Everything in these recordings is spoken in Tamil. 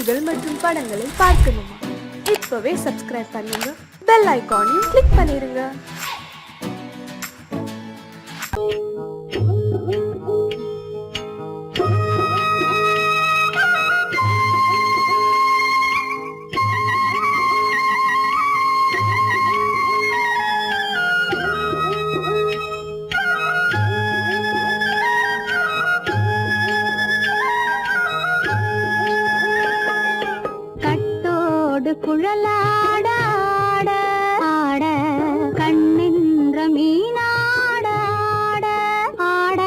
பாடல்கள் மற்றும் படங்களை பார்க்கணுமா? இப்பவே சப்ஸ்கிரைப் பண்ணுங்க, பெல் ஐகானையும் கிளிக் பண்ணிருங்க. குழலாட ஆட ஆட கண்ணின்ற மீனாட ஆட ஆட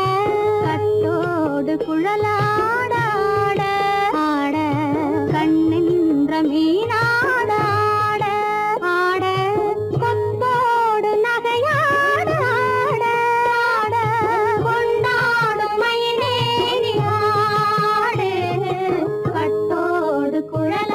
கட்டோடு குழலாட ஆட ஆட கண்ணின்ற மீனாட ஆட ஆட கொத்தோடு நகையாட ஆட ஆட கொண்டாடும் மயிலேறி ஆடு கட்டோடு குழலாட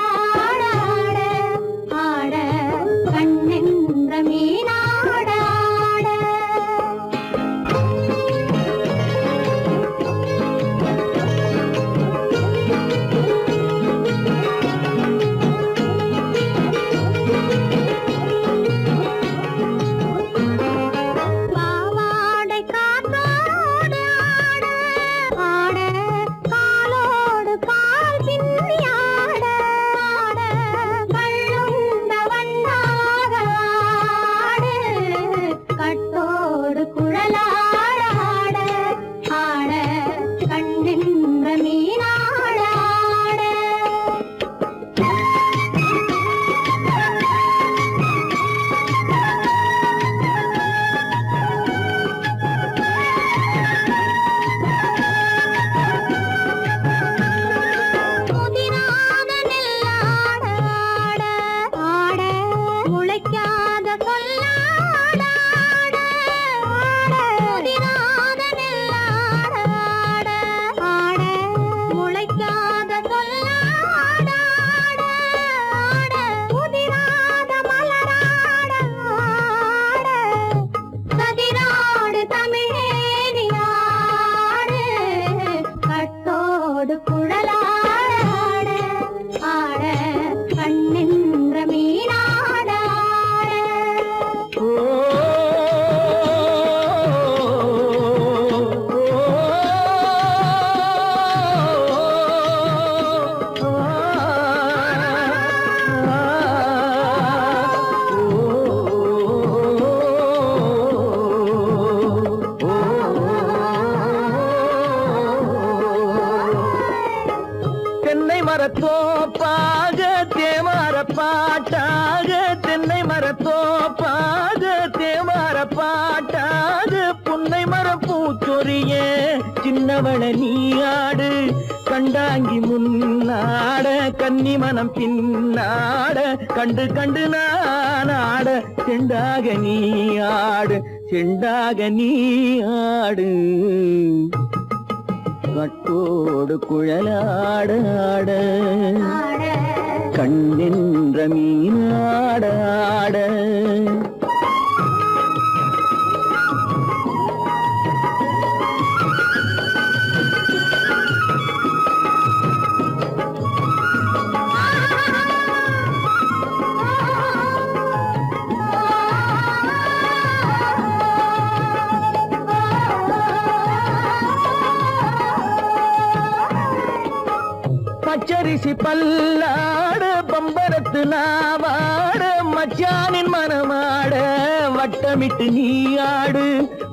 மரத்தோப்பாக தேமார பாட்டாக தென்னை மரத்தோப்பாக தேமார பாட்டாக புன்னை மரம் பூச்சொரிய சின்னவள நீயாடு கண்டாங்கி முன்னாட கன்னி மனம் பின்னாட கண்டு கண்டு நானாட செண்டாக நீயாடு செண்டாக நீயாடு கட்டோடு குழலாட ஆட கண்ணின்ற மீனாட ஆட பச்சரிசி பல்லாட பம்பரத்து நாவாட மச்சானின் மனமாட வட்டமிட்டு நீயாடு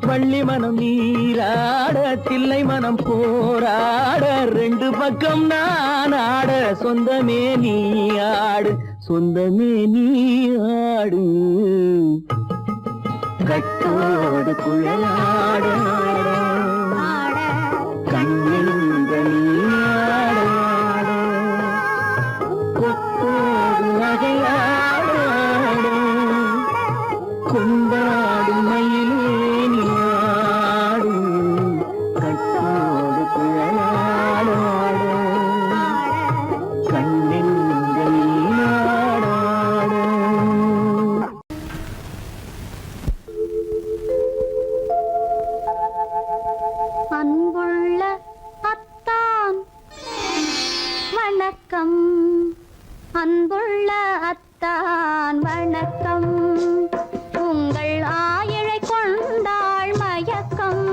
வள்ளி மனம் நீராட தில்லை மனம் போராட ரெண்டு பக்கம் நான் ஆட சொந்தமே நீயாடு சொந்தமே நீயாடு கட்டோடு குழலாட கண்ணின்ற நீயாட கொண்டாடும் மயிலேனியாடும் கட்டோடு குழலாட கண்ணின்ற நீயாட அன்புள்ள அத்தான் வணக்கம். உங்கள் ஆயிழை கொண்டாள் மயக்கம்.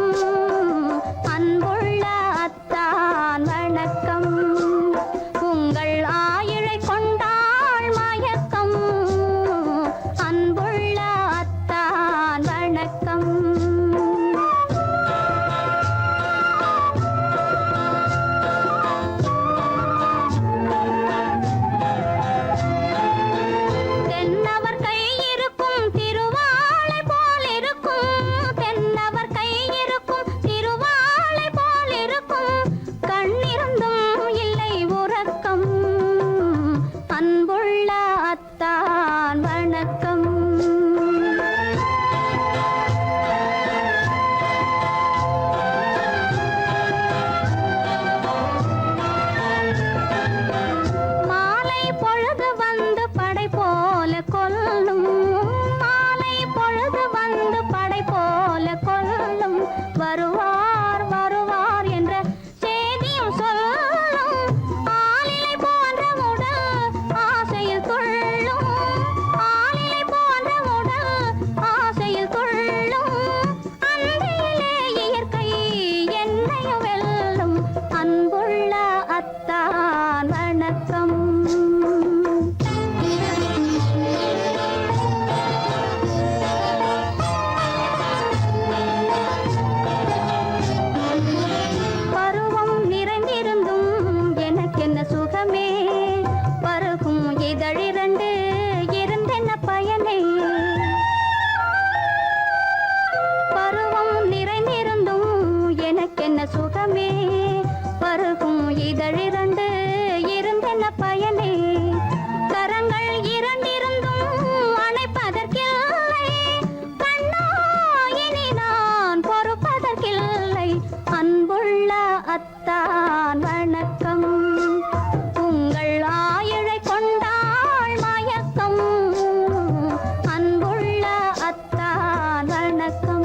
அன்புள்ள அத்தான் வணக்கம். உங்கள் ஆயிழை கொண்டாள் மயக்கம். அன்புள்ள அத்தான் வணக்கம். தென்னவர் கை இருக்கும் திருவாளை போல் இருக்கும். தென்னவர் கை இருக்கும் திருவாளை போல் இருக்கும். கண்ணிருந்தும் இல்லை உறக்கம். அன்புள்ள அத்தான் வணக்கம். மாலை பொழுது வந்து படை போல கொல்லும். மாலை பொழுது வந்து படை போல கொல்லும். வருவார் வருவார் என்ற செய்தியும் சொல்லும். ஆளிலை போன்ற உடல் ஆசையில் துள்ளும். ஆளிலை போன்ற உடல் ஆசையில் துள்ளும். அன்றையிலே இயற்கை என்னையும் வெல்லும். அன்புள்ள அத்தான் வணக்கம். பருவம் நிறைந்திருந்தும் எனக்கென்ன சுகமே. பருகும் இதழிரண்டு இருந்தென்ன பயனே. பருவம் நிறைந்திருந்தும் எனக்கென்ன சுகமே. பருகும் இதழிரண்டு இருந்தென்ன பயனே. கரங்கள் இரண்டிருந்தும் அணைப்பதற்கில்லை. கண்ணா இனி நான் பொறுப்பதற்கில்லை. அன்புள்ள அத்தான் வணக்கம். உங்கள் ஆயிழை கொண்டாள் மயக்கம். அன்புள்ள அத்தான் வணக்கம்.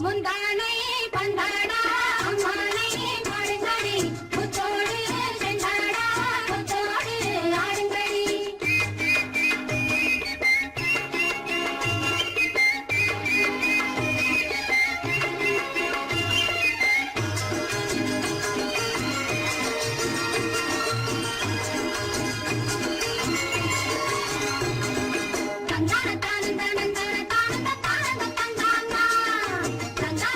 முந்தானை பந்தாடா அம்மானை பாடுங்கடி முத்தோடு செண்டாடா முத்தோடு ஆடுங்கடி தந்தான தான தான தான தான தான தான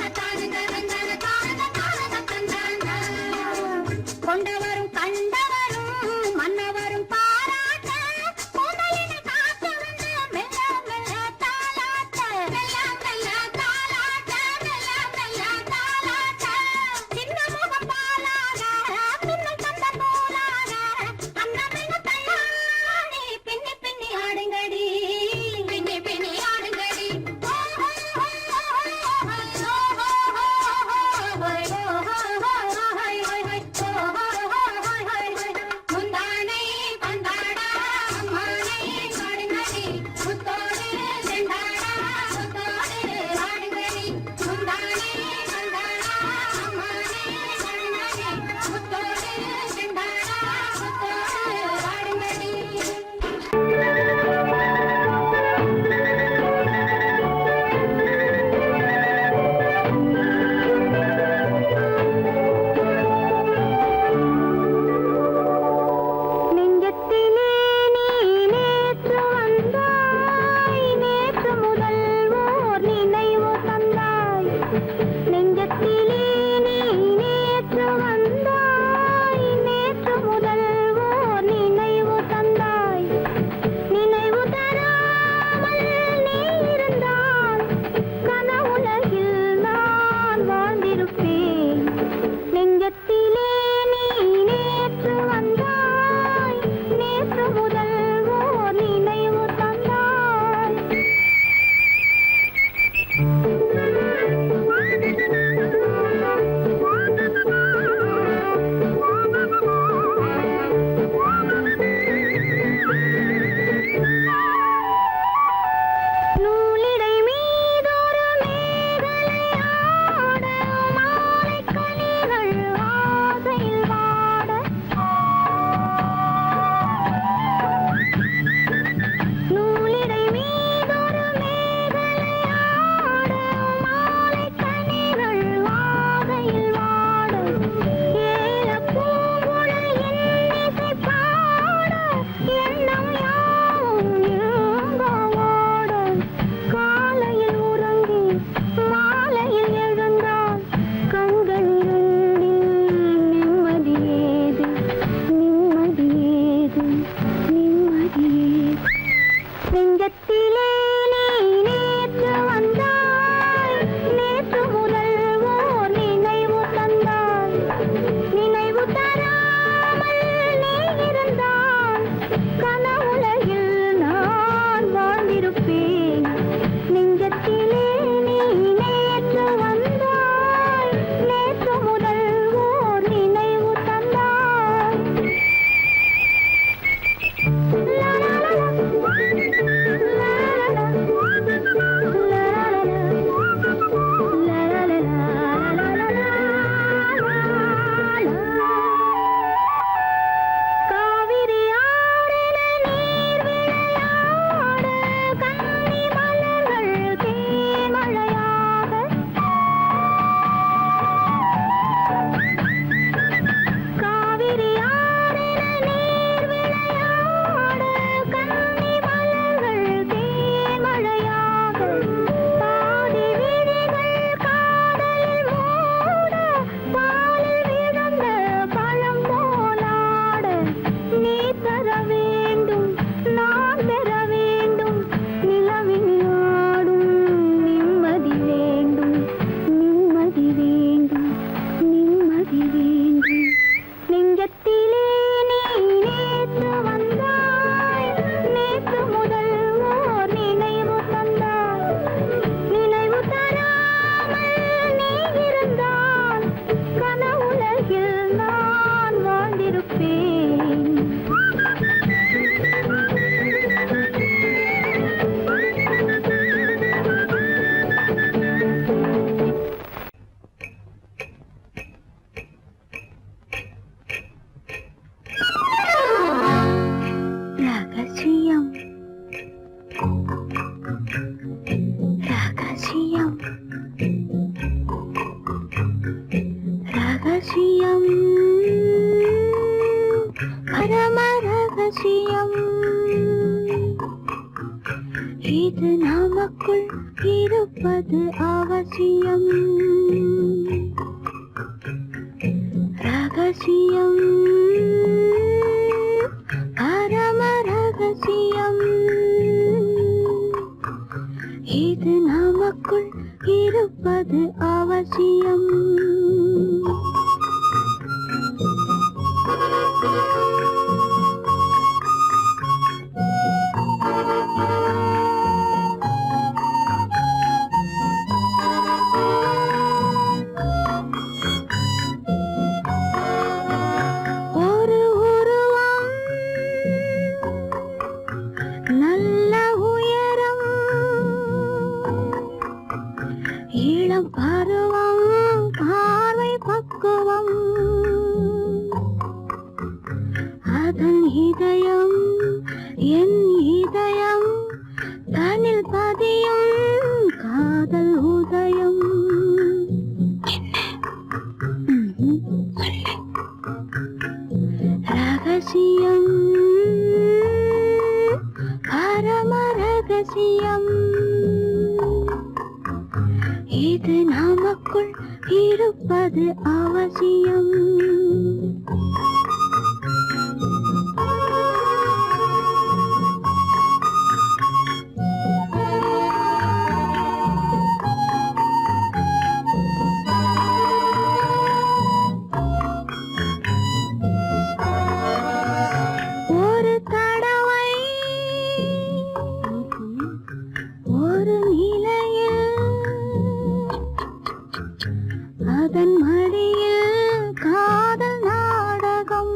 ரகசியம் பரம ரகசியம் இது நமக்குள் இருப்பது அவசியம் ரகசியம் பரம ரகசியம் இது நமக்குள் இருப்பது அவசியம் ஒரு உருவம் நல்ல உயரம் இளம் பருவம் பார்வை பக்குவம் அதன் இதயம் என் இதயம் தனில் பதியும் காதல் உதயம் ரகசியம் பரம ரகசியம் இது நமக்குள் இருப்பது அவசியம் ஒரு தடவை ஒரு நிலையில் அதன் மடியில் காதல் நாடகம்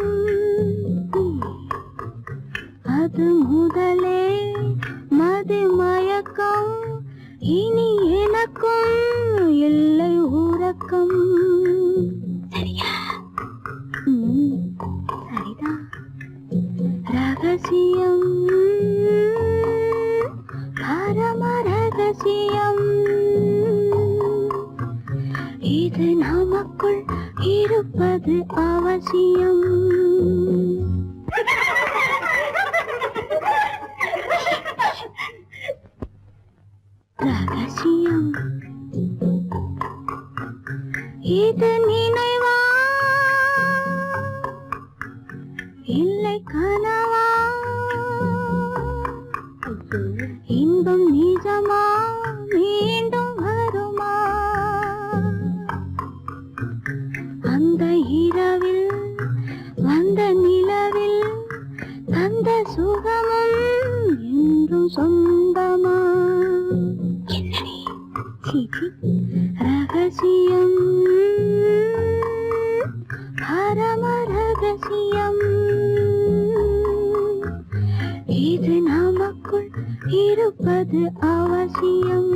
அது முதலே மது மயக்கம் இனி எனக்கும் இல்லை உறக்கம் சரியா சரிதான் ரகசியம் பரம ரகசியம் இது நமக்குள் இருப்பது அவசியம் ரகசியம் இது நினைவா இல்லை கனவா இன்பம் நிஜமா மீண்டும் வருமா அந்த இரவில் வந்த நிலவில் தந்த சுகமும் என்றும் சொந்தமா என்னடி ரகசியம் பரம ரகசியம் இது நமக்குள் இருப்பது அவசியம்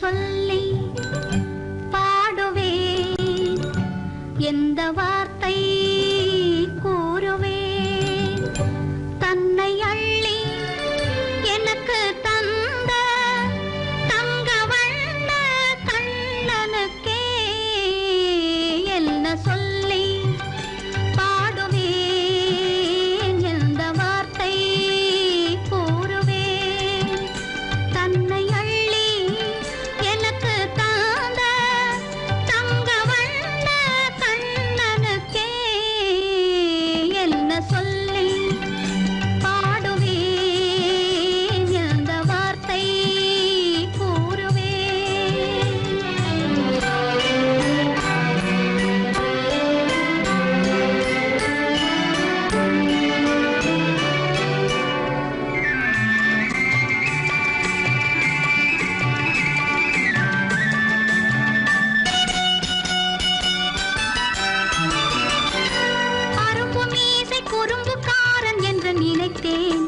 சொல்லி பாடுவேன், எந்த வார்த்தை கூறுவேன். தன்னை அள்ளி எனக்கு தந்த தங்க வண்ண கண்ணனுக்கே என்ன சொல்லி பாடுவேன், எந்த வார்த்தை கூறுவேன். தன்னை அள்ளி எனக்கு தந்த தங்க வண்ண கண்ணனுக்கே என்ன சொல்லி பாடுவேன், எந்த வார்த்தை கூறுவேன். அரும்பு மீசை குறும்புக்காரன் என்று நினைத்தேன்,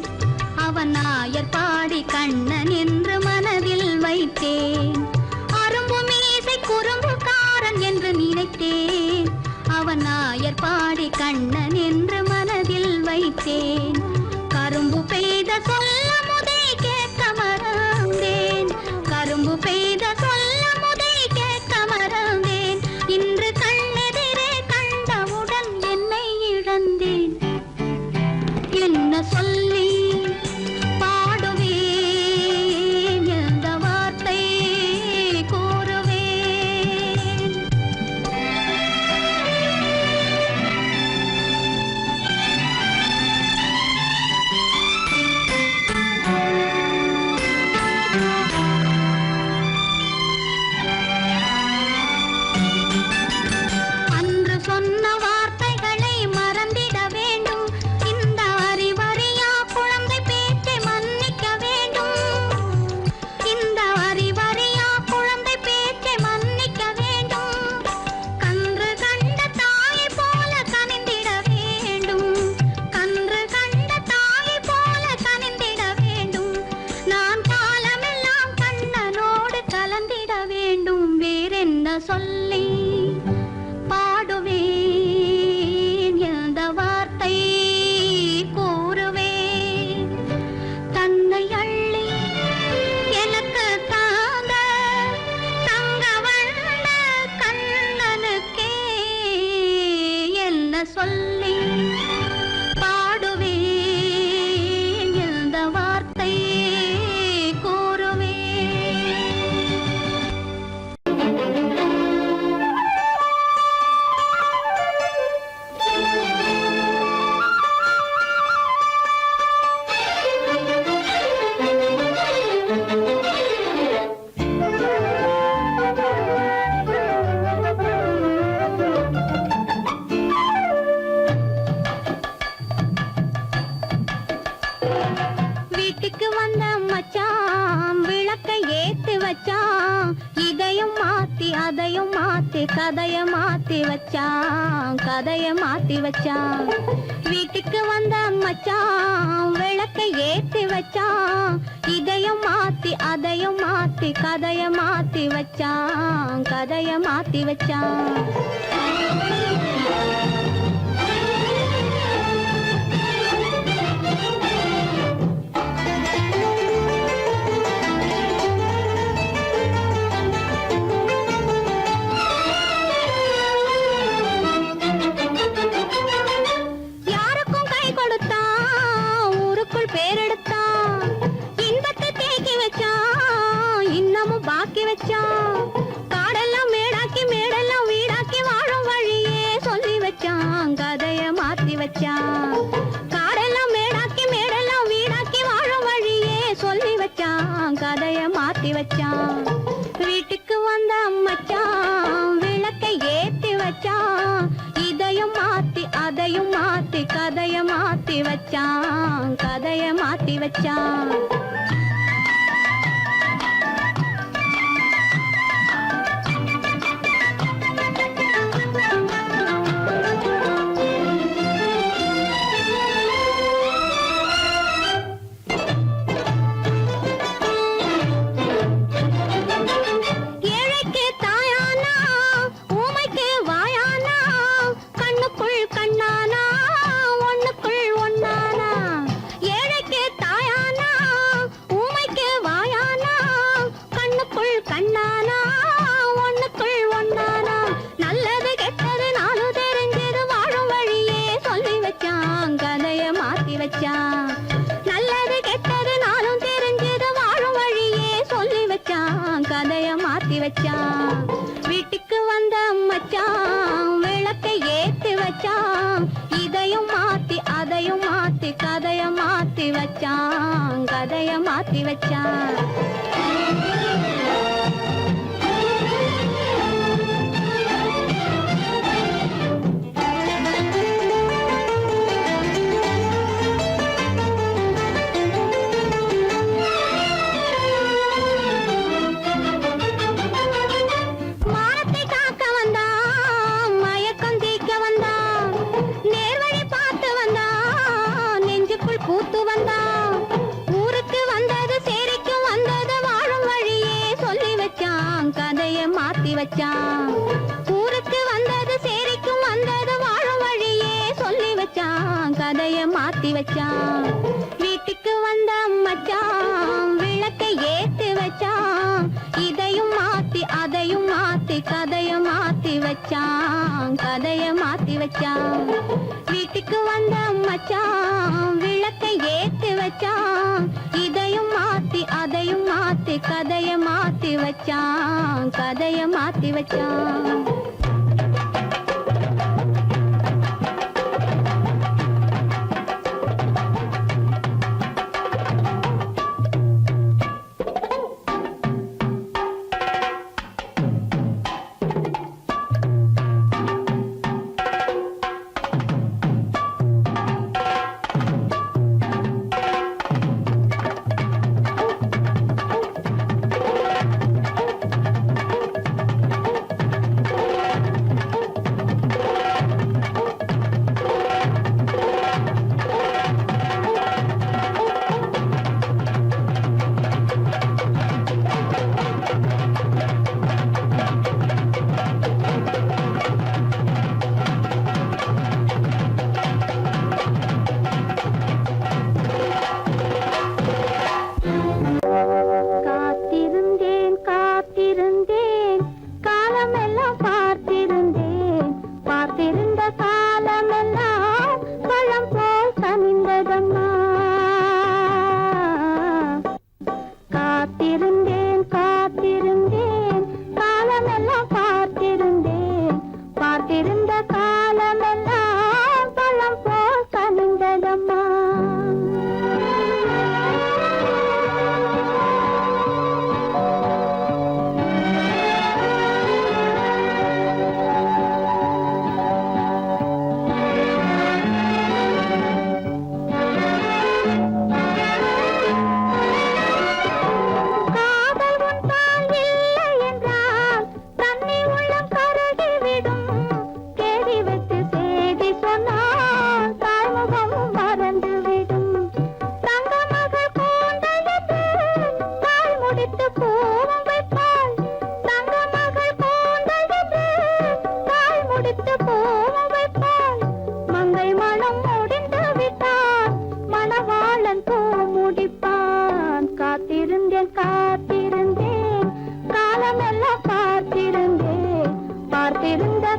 அவன் நாயர் பாடி கண்ணன் என்று மனதில் வைத்தேன். அரும்பு மீசை குறும்புக்காரன் என்று நினைத்தேன், அவன் நாயர் பாடி கண்ணன் என்று மனதில் வைத்தேன். கரும்பு பெய்த சொல்ல முதை கேட்க மறந்தேன், கரும்பு பெய்த சொல்ல முதை கேட்க மறந்தேன். இன்று கண்ணெதிரே கண்டவுடன் என்னை இழந்தேன். என்ன சொல்லி பாடுவேன், எந்த வார்த்தை கூறுவேன். கதைய மாத்தி வச்சான், கதைய மாத்தி வச்சான். வீட்டுக்கு வந்த மச்சான் விளக்கை ஏத்தி வச்சான். இதையும் மாத்தி அதையும் மாத்தி கதைய மாத்தி வச்சான், கதைய மாத்தி வச்சான். யாருக்கும் கை கொடுத்தான், ஊருக்குள் பேரெடுத்தான். இன்பத்தை தேக்கி வச்சான், இன்னமும் பாக்கி வச்சான். காடெல்லாம் மேடாக்கி மேடெல்லாம் வீடாக்கி வாழும் வழியே சொல்லி வச்சான், கதைய மாத்தி வச்சான். காடெல்லாம் மேடாக்கி மேடெல்லாம் வீடாக்கி வாழும் வழியே சொல்லி வச்சான், கதைய மாத்தி வச்சான். வீட்டுக்கு வந்த மச்சான் விளக்கை ஏத்தி வச்சான். இதையும் மாத்தி அதையும் மாத்தி கதைய மாத்தி வச்சான், கதைய மாத்தி வச்சான். ஏழைக்கு தாயானா, ஊமைக்கு வாயானா, கண்ணுக்குள் கண்ணானா, ஒண்ணுக்குள் ஒண்ணானா. ஏழைக்கு தாயானா, ஊமைக்கு வாயானா, கண்ணுக்குள் கண்ணானா, ஒண்ணுக்குள் ஒண்ணானா. நல்லது கெட்டது நாலு தெரிஞ்சது வாழும் வழியே சொல்லி வச்சான், கதைய மாத்தி வச்சான். நல்லது கெட்டது நாளும் தெரிஞ்சது வாழும் வழியே சொல்லி வச்சான், கதைய மாத்தி வச்சான். வீட்டுக்கு வந்த மச்சான் விளக்கை ஏத்தி வச்சான். இதையும் மாத்தி அதையும் மாத்தி கதைய மாத்தி வச்சான், கதைய மாத்தி வச்சான். மானத்தை காக்க வந்தான், மயக்கம் தீக்க வந்தான். நேர்வழி பார்த்து வந்தான், நெஞ்சுக்குள் பூத்து வந்தான். ஊருக்கு வந்தது சேரிக்கும் வந்தது வாழும் வழியே சொல்லி வச்சான், கதைய மாத்தி வச்சான். ஊருக்கு வந்தது சேரிக்கும் வந்தது வாழும் வழியே சொல்லி வச்சான், கதைய மாத்தி வச்சான். வீட்டுக்கு வந்த மச்சான் விளக்கை ஏத்தி வச்சான். இதையும் மாத்தி அதையும் மாத்தி கதைய மாத்தி வச்சான், கதைய மாத்தி வச்சான். வீட்டுக்கு வந்த மச்சான் விளக்கை ஏத்தி வச்சான். இதையும் மாத்தி அதையும் மாத்தி கதைய மாத்தி வச்சான், கதைய மாத்தி வச்சான்.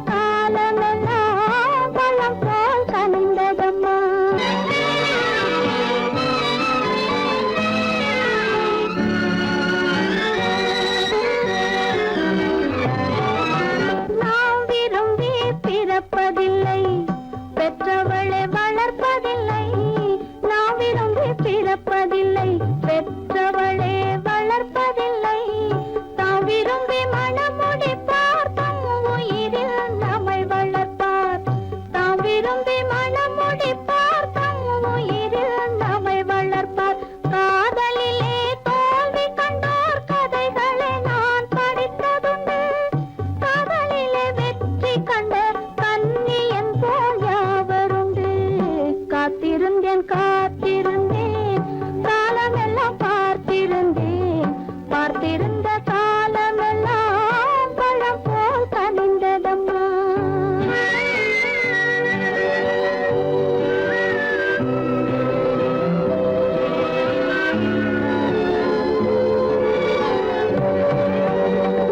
காலமெல்லாம் பழம் போல் கனிந்ததம்மா. நாம் விரும்பி பிறப்பதில்லை, பெற்றவளை வளர்ப்பதில்லை. நாம் விரும்பி பிறப்பதில்லை, பெற்றவளே வளர்ப்பதில்லை. தாம் விரும்பி மனமுடிப்பார், தம் உயிரில் நம்மை வளர்ப்பார். தாம் விரும்பி மனமுடிப்பார், தம் உயிரில் நம்மை வளர்ப்பார். காதலிலே தோல்வி கண்டோர் கதைகளை நான் படித்ததுண்டு. காதலிலே வெற்றி கண்ட கன்னியன் போல் யாவருண்டு. காத்திருந்தேன் காத்திருந்தேன் காலமெல்லாம் பார்த்திருந்தேன். பார்த்திருந்த காலமெல்லாம் பழம் போல் கனிந்ததம்மா.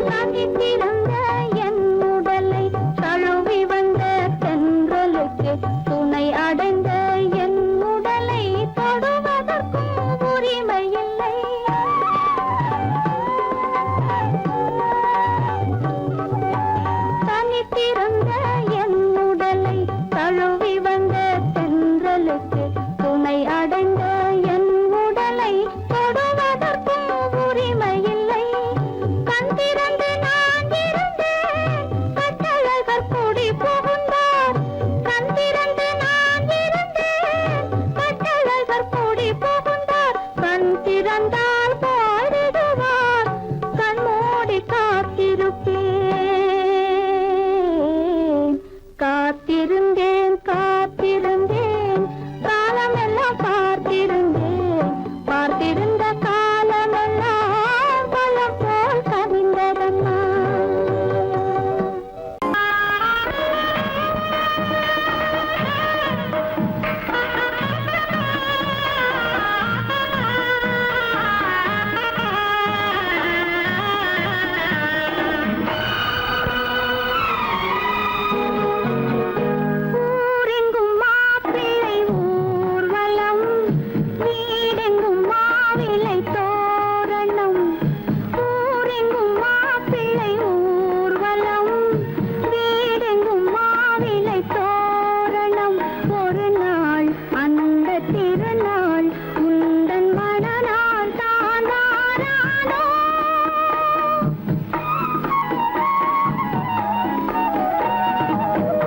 தனித்திருந்த என் உடலை தழுவி வந்த தென்றலுக்கு துணை அடைந்த என் உடலை தொடுவதற்கும் உரிமை இல்லை. தனித்திருந்த என் உடலை தழுவி வந்த தென்றலுக்கு துணை அடைந்த என் உடலை தொடுவதற்கும் உரிமை இல்லை. கண் திறந்து நான் இருந்தேன், கட்டழகர் கூடி புகுந்தார். கண் திறந்து நான் இருந்தேன், கட்டழகர் கூடி புகுந்தார். கண் திறந்தால் பாடிடுவார், கண் மூடி காத்திருப்பேன். காத்திருந்தேன் காத்திருந்தேன் காலமெல்லாம் பார்த்திருந்தேன். பார்த்திருந்த காலமெல்லாம் பழம் போல் கனிந்ததம்மா. ஊரெங்கும் மாப்பிள்ளை ஊர்வலம், வீடெங்கும் மாவிலை தோரணம். ஊரெங்கும் மாப்பிள்ளை ஊர்வலம், வீடெங்கும் மாவிலை தோரணம். ஒரு நாள் அந்த திருநாள் உந்தன் மணநாள் தான் வாரானோ.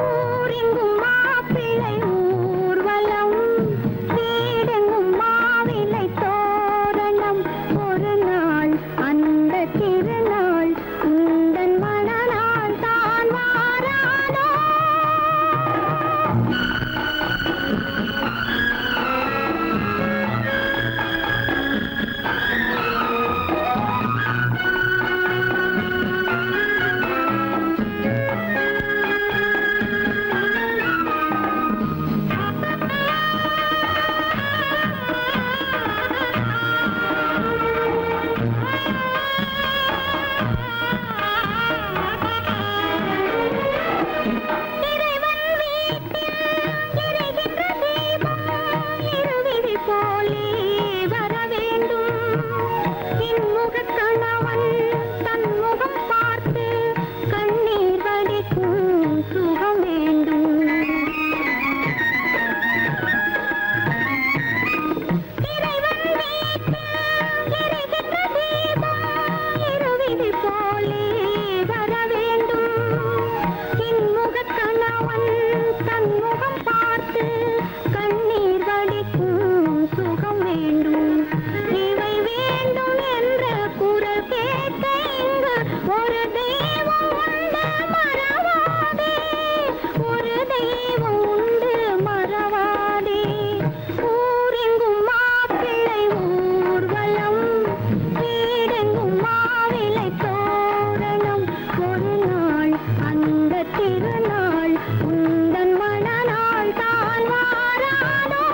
ஊரெங்கும் மாப்பிள்ளை ஊர்வலம், வீடெங்கும் மாவிலை தோரணம். ஒரு நாள் அந்த திருநாள் உந்தன் மணநாள் தான் வாரானோ. இறைவன் வீட்டில் எரிகின்ற தீபம் இருவிழி போலே வர வேண்டும். இன்முகக் கணவன் தன் முகம் பார்த்து கண்ணீர் வடிக்கும் சுகம் வேண்டும். இறைவன் வீட்டில் எரிகின்ற தீபம் இருவிழி போலே வர வேண்டும். இன்முகக் கணவன் தன் முகம் பார்த்து கண்ணீர் வடிக்கும் சுகம் வேண்டும். இவை வேண்டும் என்ற குரல் கேட்க இங்கு ஒரு தெய்வம் உண்டு மறவாதே. ஒரு தெய்வம் உண்டு மறவாதே. ஊரெங்கும் மாப்பிள்ளை ஊர்வலம், வீடெங்கும் மாவிலை தோரணம். ஒரு நாள் அந்த திருநாள் உந்தன் மணநாள் தான் வாரானோ.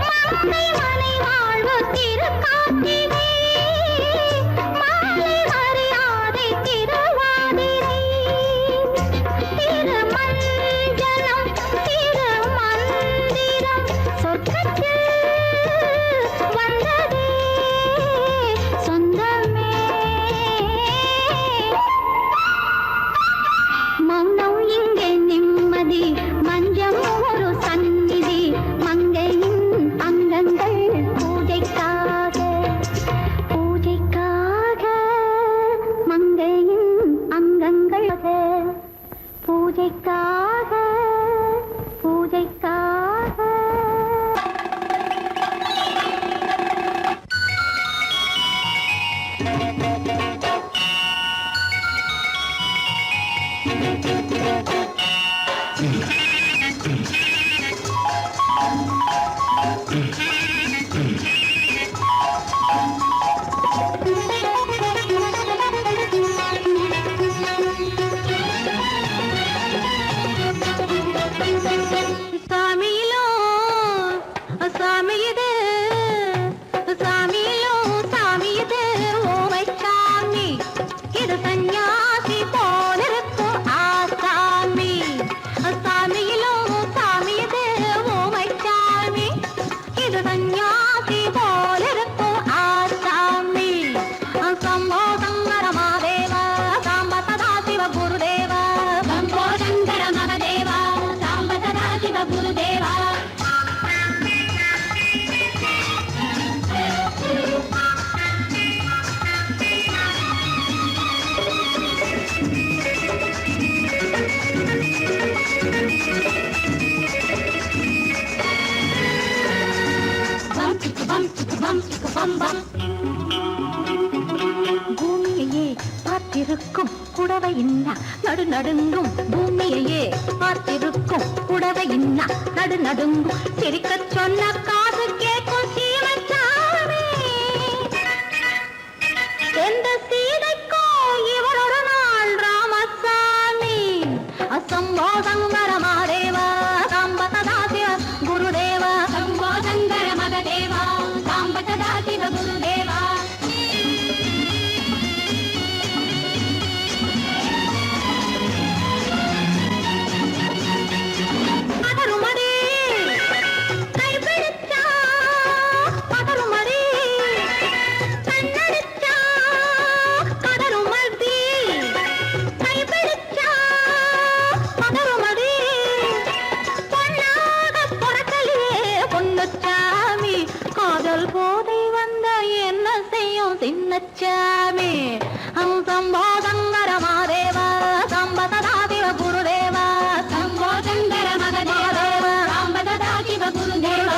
மங்கை மனை வாழ்வு திருக்கார்த்திகை, மாலை மரியாதை திருவாதிரை, திருமஞ்சனம் திருமந்திரம் சொர்க்கத்தில் வந்ததே சொந்தமே. மௌனம் இங்கே நிம்மதி, மஞ்சம் ஒரு சந்நிதி, மங்கையின் அங்கங்கள் பூஜைக்காக பூஜைக்காக, மங்கையின் அங்கங்கள் பூஜைக்காக பூஜைக்காக. சாமியிலோ சாமி இது, சாமியிலோ சாமி இது, ஓமை சாமி இது சந்நியாசி போலிருக்கும் ஆசாமி. சாமியிலோ சாமி இது, ஓமை சாமி இது சந்நியாசி போலிருக்கும் ஆசாமி. சம்போ சங்கர மகாதேவ சாம்ப சதா சிவ குருதேவ, சம்போ சங்கர மகாதேவ சாம்ப சதா சிவ குருதேவ. பூமியையே பார்த்திருக்கும் புடவை இன்னா நடு நடுங்கும், பூமியையே பார்த்திருக்கும் புடவை இன்னா நடு நடுங்கும், சிரிக்கச் சொன்ன காது கேட்கும் சீமச்சாமி. எந்த சீதைக்கோ இவர் ஒரு நாள் ராமசாமி. அசம்போ சங்கர மகாதேவ சாம்ப சதா சிவ குருதேவ, சம்போ சங்கர மகாதேவ சாம்ப சதா சிவ குருதேவ. பதறுமடி கைப்பிடிச்சா, பதறுமடி கண்ணடிச்சா, பதறுமடி கைப்பிடிச்சா, பதறுமடி பொன்னாக பொறக்கலையே பொன்னுச்சாமி. காதல் போதை வந்த என்ன செய்யும் சின்னச்சாமி. சம்போ சங்கர மகாதேவ சாம்ப சதா சிவ குருதேவ, சம்போ சங்கர மகாதேவ சாம்ப சதா சிவ குருதேவ.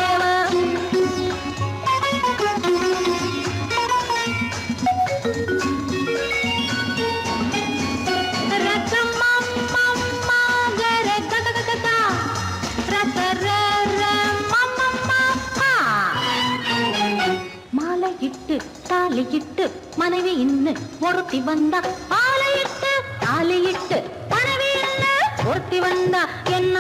மாலையிட்டு தாலியிட்டு மனைவி இன்னு ஒருத்தி வந்தா, மாலையிட்டு தாலியிட்டு மனைவி இன்னு ஒருத்தி வந்தா, என்ன